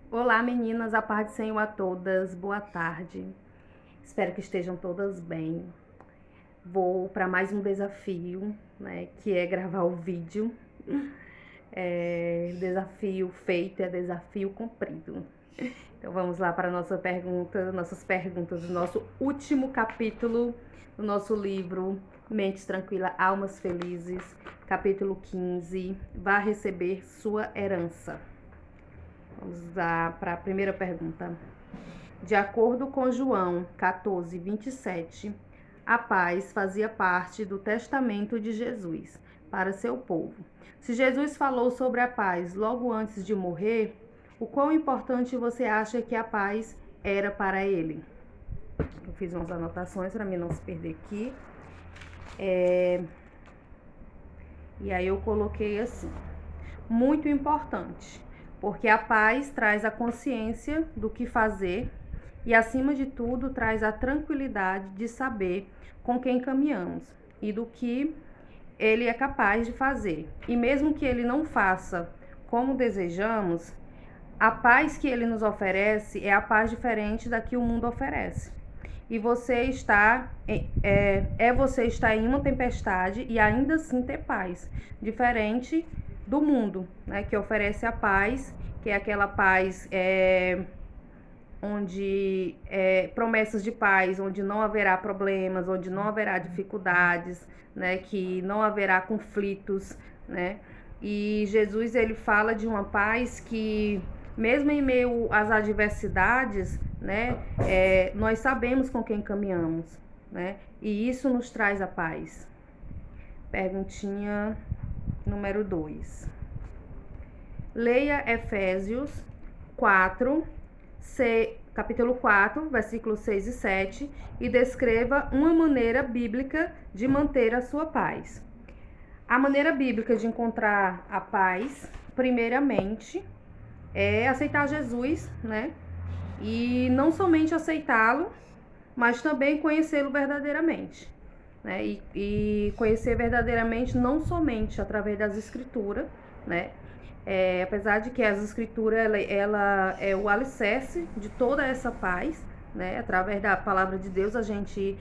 Olá, meninas, a paz do Senhor a todas, boa tarde. Espero que estejam todas bem. Vou para mais um desafio, né, que é gravar o vídeo. Desafio feito é desafio cumprido. Então vamos lá para nossas perguntas do nosso último capítulo do nosso livro Mente Tranquila, Almas Felizes, capítulo 15. Vá receber sua herança. Vamos lá para a primeira pergunta. De acordo com João 14:27, a paz fazia parte do testamento de Jesus para seu povo. Se Jesus falou sobre a paz logo antes de morrer, o quão importante você acha que a paz era para ele? Eu fiz umas anotações para mim não se perder aqui. E aí eu coloquei assim: muito importante, porque a paz traz a consciência do que fazer e, acima de tudo, traz a tranquilidade de saber com quem caminhamos e do que ele é capaz de fazer. E mesmo que ele não faça como desejamos, a paz que ele nos oferece é a paz diferente da que o mundo oferece. E você estar em uma tempestade e ainda assim ter paz, diferente do mundo, né, que oferece a paz, que é aquela paz onde promessas de paz, onde não haverá problemas, onde não haverá dificuldades, né, que não haverá conflitos, né? E Jesus ele fala de uma paz que mesmo em meio às adversidades, né, nós sabemos com quem caminhamos, né? E isso nos traz a paz. Perguntinha número 2. Leia Efésios 4, capítulo 4, versículos 6 e 7, e descreva uma maneira bíblica de manter a sua paz. A maneira bíblica de encontrar a paz, primeiramente, é aceitar Jesus, né? E não somente aceitá-lo, mas também conhecê-lo verdadeiramente. Né? E conhecer verdadeiramente não somente através das escrituras, né? Apesar de que as escrituras ela é o alicerce de toda essa paz, né? Através da palavra de Deus a gente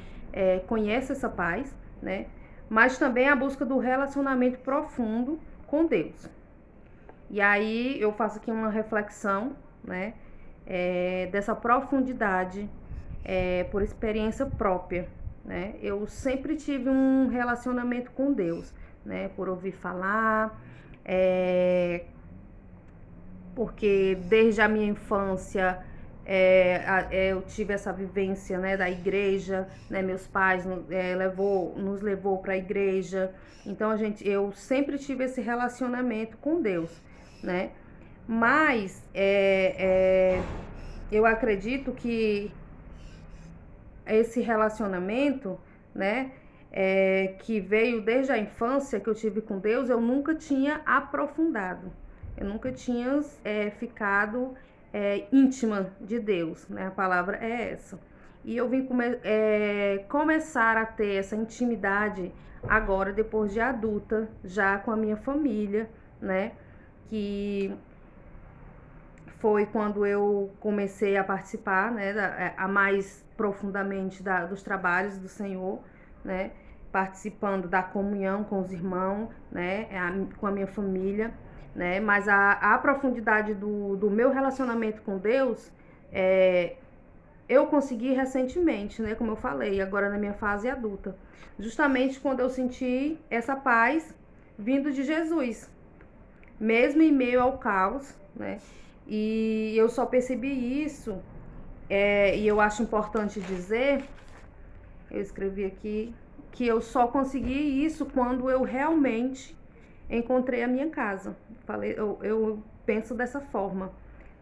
conhece essa paz, né? Mas também a busca do relacionamento profundo com Deus. E aí eu faço aqui uma reflexão, né? Dessa profundidade por experiência própria, né? Eu sempre tive um relacionamento com Deus, né? Por ouvir falar, porque desde a minha infância eu tive essa vivência, né, da igreja, né? Meus pais nos levou para a igreja, então eu sempre tive esse relacionamento com Deus, né? Mas eu acredito que esse relacionamento, né, que veio desde a infância que eu tive com Deus, eu nunca tinha aprofundado, eu nunca tinha ficado íntima de Deus, né? A palavra é essa. E eu vim começar a ter essa intimidade agora, depois de adulta, já com a minha família, né? Que foi quando eu comecei a participar, né, a mais profundamente dos trabalhos do Senhor, né, participando da comunhão com os irmãos, né, com a minha família, né, mas a profundidade do meu relacionamento com Deus, eu consegui recentemente, né, como eu falei, agora na minha fase adulta, justamente quando eu senti essa paz vindo de Jesus, mesmo em meio ao caos, né? E eu só percebi isso, e eu acho importante dizer, eu escrevi aqui, que eu só consegui isso quando eu realmente encontrei a minha casa. Eu penso dessa forma,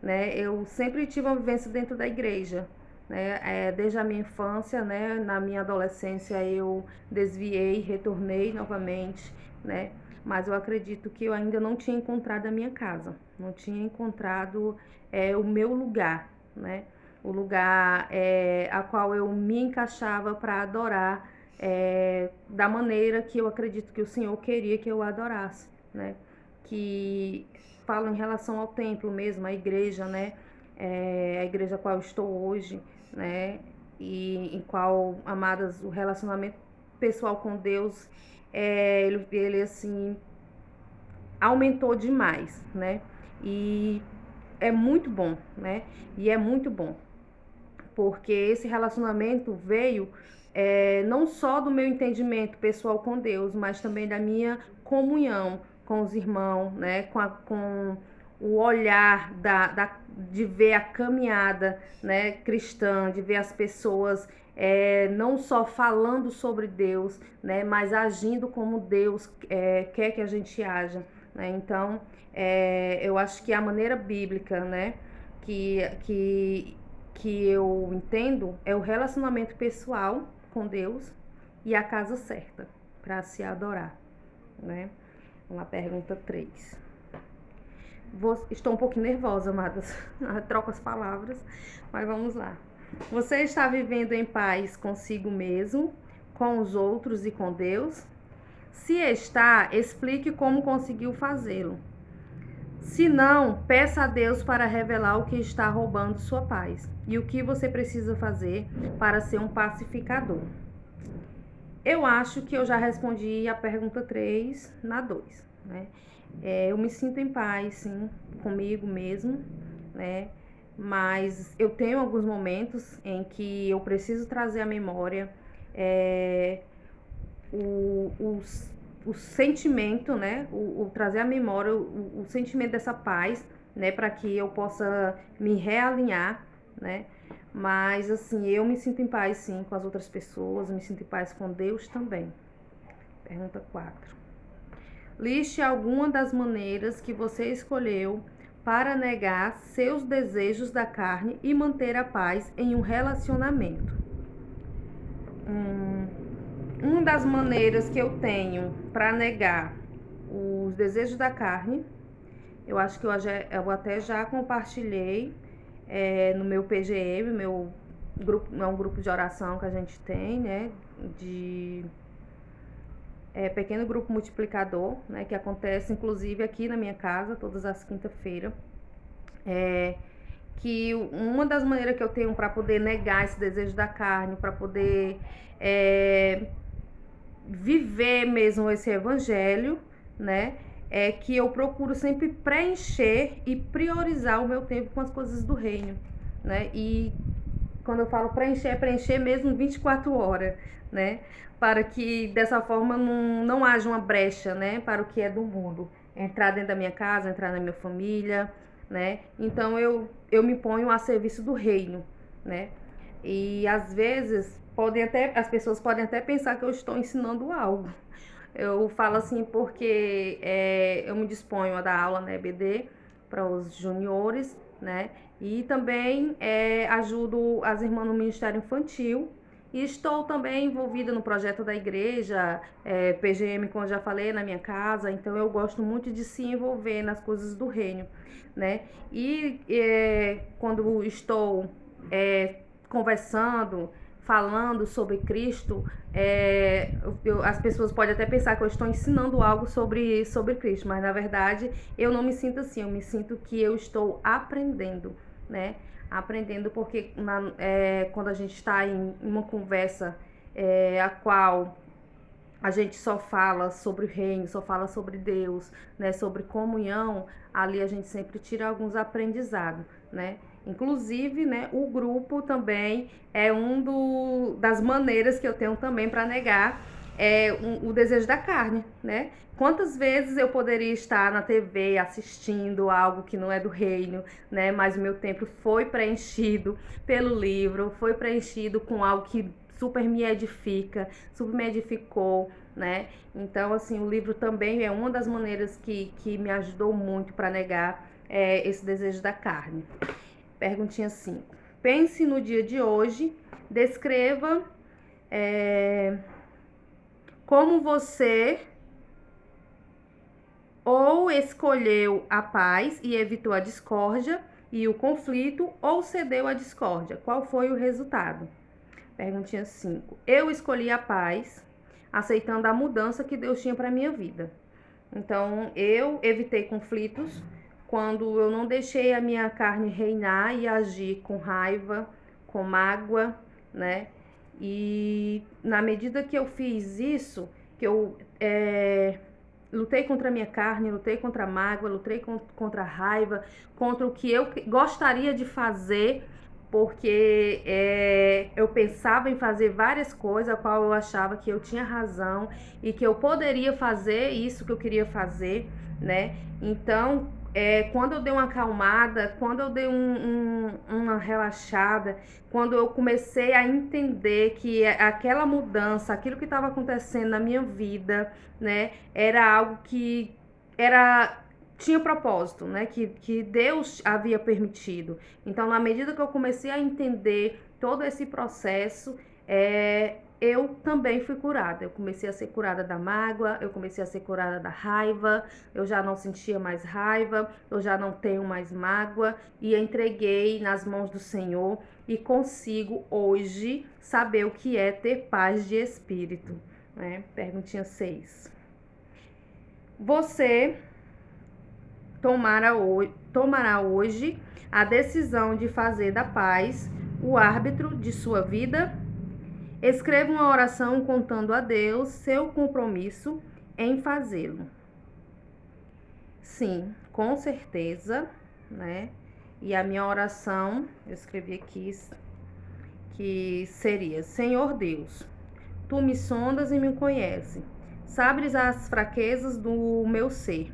né? Eu sempre tive uma vivência dentro da igreja, né? Desde a minha infância, né? Na minha adolescência eu desviei, retornei novamente, né? Mas eu acredito que eu ainda não tinha encontrado a minha casa, não tinha encontrado o meu lugar, né? O lugar a qual eu me encaixava para adorar da maneira que eu acredito que o Senhor queria que eu adorasse, né? Que falo em relação ao templo mesmo, a igreja, né? a igreja a qual eu estou hoje, né? E em qual, amadas, o relacionamento pessoal com Deus, ele assim, aumentou demais, né? E é muito bom, né? E é muito bom, porque esse relacionamento veio não só do meu entendimento pessoal com Deus, mas também da minha comunhão com os irmãos, né? Com o olhar de ver a caminhada, né, cristã, de ver as pessoas não só falando sobre Deus, né, mas agindo como Deus quer que a gente haja, né? Então, eu acho que a maneira bíblica, né, que, que, que eu entendo é o relacionamento pessoal com Deus e a casa certa para se adorar, né? Vamos lá, pergunta 3. Estou um pouquinho nervosa, amadas. Troco as palavras, mas vamos lá. Você está vivendo em paz consigo mesmo, com os outros e com Deus? Se está, explique como conseguiu fazê-lo. Se não, peça a Deus para revelar o que está roubando sua paz e o que você precisa fazer para ser um pacificador. Eu acho que eu já respondi a pergunta 3 na 2, né? Eu me sinto em paz, sim, comigo mesmo, né? Mas eu tenho alguns momentos em que eu preciso trazer à memória o sentimento, né? O trazer à memória o sentimento dessa paz, né? Para que eu possa me realinhar, né? Mas, assim, eu me sinto em paz, sim, com as outras pessoas, me sinto em paz com Deus também. Pergunta 4. Liste alguma das maneiras que você escolheu para negar seus desejos da carne e manter a paz em um relacionamento. Uma das maneiras que eu tenho para negar os desejos da carne, eu acho que eu até já compartilhei no meu PGM, meu grupo, é um grupo de oração que a gente tem, né? De pequeno grupo multiplicador, né? Que acontece inclusive aqui na minha casa, todas as quinta-feiras. Que uma das maneiras que eu tenho para poder negar esse desejo da carne, para poder viver mesmo esse evangelho, né? É que eu procuro sempre preencher e priorizar o meu tempo com as coisas do reino, né? E quando eu falo preencher, é preencher mesmo 24 horas, né? Para que dessa forma não haja uma brecha, né? Para o que é do mundo. Entrar dentro da minha casa, entrar na minha família, né? Então eu me ponho a serviço do reino, né? E às vezes as pessoas podem até pensar que eu estou ensinando algo. Eu falo assim porque eu me disponho a dar aula na EBD para os juniores, né? E também ajudo as irmãs no Ministério Infantil. E estou também envolvida no projeto da igreja, PGM, como eu já falei, na minha casa. Então eu gosto muito de se envolver nas coisas do reino, né? E quando estou conversando, falando sobre Cristo, as pessoas podem até pensar que eu estou ensinando algo sobre Cristo, mas na verdade eu não me sinto assim, eu me sinto que eu estou aprendendo, né? Aprendendo porque quando a gente está em uma conversa a qual a gente só fala sobre o reino, só fala sobre Deus, né, sobre comunhão, ali a gente sempre tira alguns aprendizados, né? Inclusive, né, o grupo também é das maneiras que eu tenho também para negar o desejo da carne, né? Quantas vezes eu poderia estar na TV assistindo algo que não é do reino, né? Mas o meu tempo foi preenchido pelo livro, foi preenchido com algo que super me edifica, super me edificou, né? Então, assim, o livro também é uma das maneiras que me ajudou muito para negar esse desejo da carne. Perguntinha 5. Pense no dia de hoje, descreva como você ou escolheu a paz e evitou a discórdia e o conflito, ou cedeu à discórdia. Qual foi o resultado? Perguntinha 5. Eu escolhi a paz, aceitando a mudança que Deus tinha para minha vida. Então, eu evitei conflitos quando eu não deixei a minha carne reinar e agir com raiva, com mágoa, né? E na medida que eu fiz isso, que eu lutei contra a minha carne, lutei contra a mágoa, lutei contra a raiva, contra o que eu gostaria de fazer, porque eu pensava em fazer várias coisas, a qual eu achava que eu tinha razão e que eu poderia fazer isso que eu queria fazer, né? Então, quando eu dei uma acalmada, quando eu dei uma relaxada, quando eu comecei a entender que aquela mudança, aquilo que estava acontecendo na minha vida, né, era algo que tinha propósito, né, que Deus havia permitido. Então, na medida que eu comecei a entender todo esse processo, eu também fui curada. Eu comecei a ser curada da mágoa, eu comecei a ser curada da raiva, eu já não sentia mais raiva, eu já não tenho mais mágoa e entreguei nas mãos do Senhor e consigo hoje saber o que é ter paz de espírito, né? Perguntinha 6. Você tomará hoje a decisão de fazer da paz o árbitro de sua vida? Escreva uma oração contando a Deus seu compromisso em fazê-lo. Sim, com certeza, né? E a minha oração, eu escrevi aqui, que seria: Senhor Deus, tu me sondas e me conheces. Sabes as fraquezas do meu ser,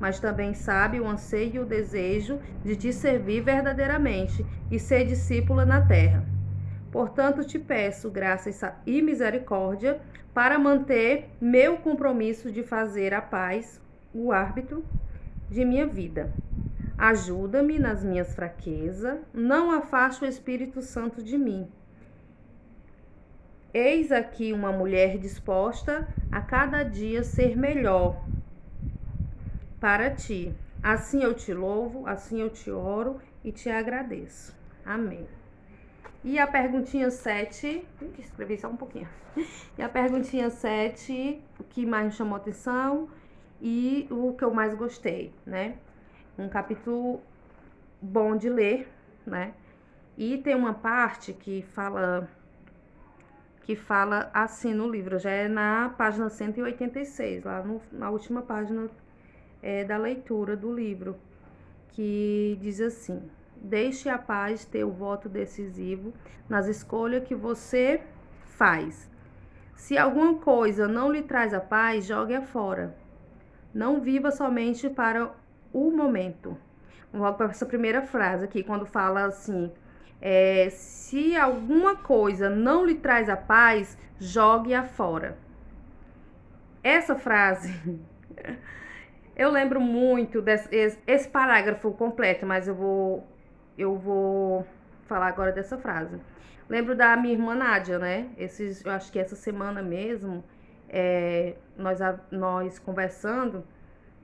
mas também sabe o anseio e o desejo de te servir verdadeiramente e ser discípula na terra. Portanto, te peço graça e misericórdia para manter meu compromisso de fazer a paz o árbitro de minha vida. Ajuda-me nas minhas fraquezas, não afaste o Espírito Santo de mim. Eis aqui uma mulher disposta a cada dia ser melhor para ti. Assim eu te louvo, assim eu te oro e te agradeço. Amém. E a perguntinha 7, escrevi só um pouquinho. E a perguntinha 7, o que mais me chamou a atenção e o que eu mais gostei, né? Um capítulo bom de ler, né? E tem uma parte que fala assim no livro, já é na página 186, lá na última página da leitura do livro, que diz assim: deixe a paz ter o voto decisivo nas escolhas que você faz. Se alguma coisa não lhe traz a paz, jogue-a fora. Não viva somente para o momento. Vamos para essa primeira frase aqui, quando fala assim: se alguma coisa não lhe traz a paz, jogue-a fora. Essa frase eu lembro muito esse parágrafo completo, mas eu vou falar agora dessa frase. Lembro da minha irmã Nádia, né? Eu acho que essa semana mesmo, nós conversando,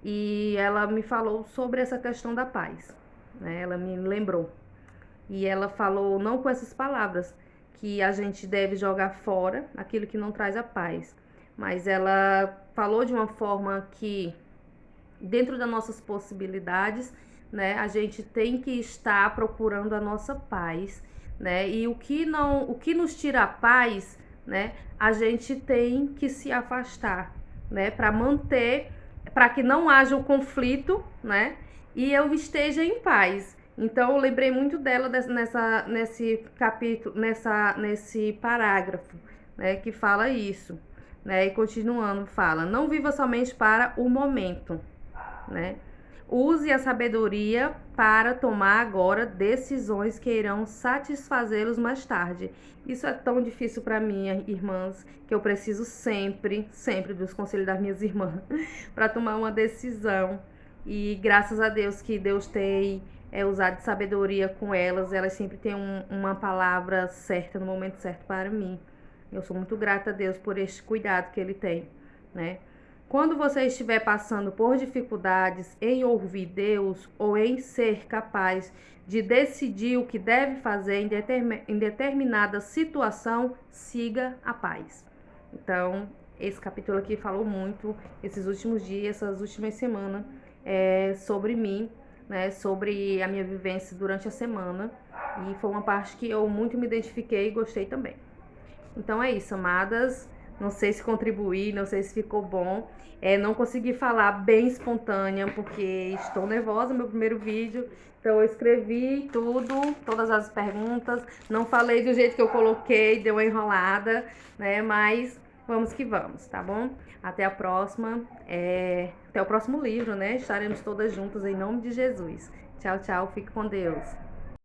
e ela me falou sobre essa questão da paz, né? Ela me lembrou. E ela falou, não com essas palavras, que a gente deve jogar fora aquilo que não traz a paz. Mas ela falou de uma forma que, dentro das nossas possibilidades, né, a gente tem que estar procurando a nossa paz, né? E o que nos tira a paz, né, a gente tem que se afastar, né, para que não haja o conflito, né, e eu esteja em paz. Então eu lembrei muito dela nesse capítulo, nesse parágrafo, né, que fala isso, né? E continuando, fala: não viva somente para o momento, né? Use a sabedoria para tomar agora decisões que irão satisfazê-los mais tarde. Isso é tão difícil para mim, irmãs, que eu preciso sempre dos conselhos das minhas irmãs para tomar uma decisão. E graças a Deus que Deus tem usado de sabedoria com elas. Elas sempre têm uma palavra certa no momento certo para mim. Eu sou muito grata a Deus por este cuidado que Ele tem, né? Quando você estiver passando por dificuldades em ouvir Deus ou em ser capaz de decidir o que deve fazer em determinada situação, siga a paz. Então, esse capítulo aqui falou muito, esses últimos dias, essas últimas semanas, sobre mim, né, sobre a minha vivência durante a semana. E foi uma parte que eu muito me identifiquei e gostei também. Então é isso, amadas. Não sei se contribuí, não sei se ficou bom. Não consegui falar bem espontânea, porque estou nervosa no meu primeiro vídeo. Então eu escrevi tudo, todas as perguntas. Não falei do jeito que eu coloquei, deu uma enrolada, né? Mas vamos que vamos, tá bom? Até a próxima. Até o próximo livro, né? Estaremos todas juntas em nome de Jesus. Tchau, tchau. Fique com Deus.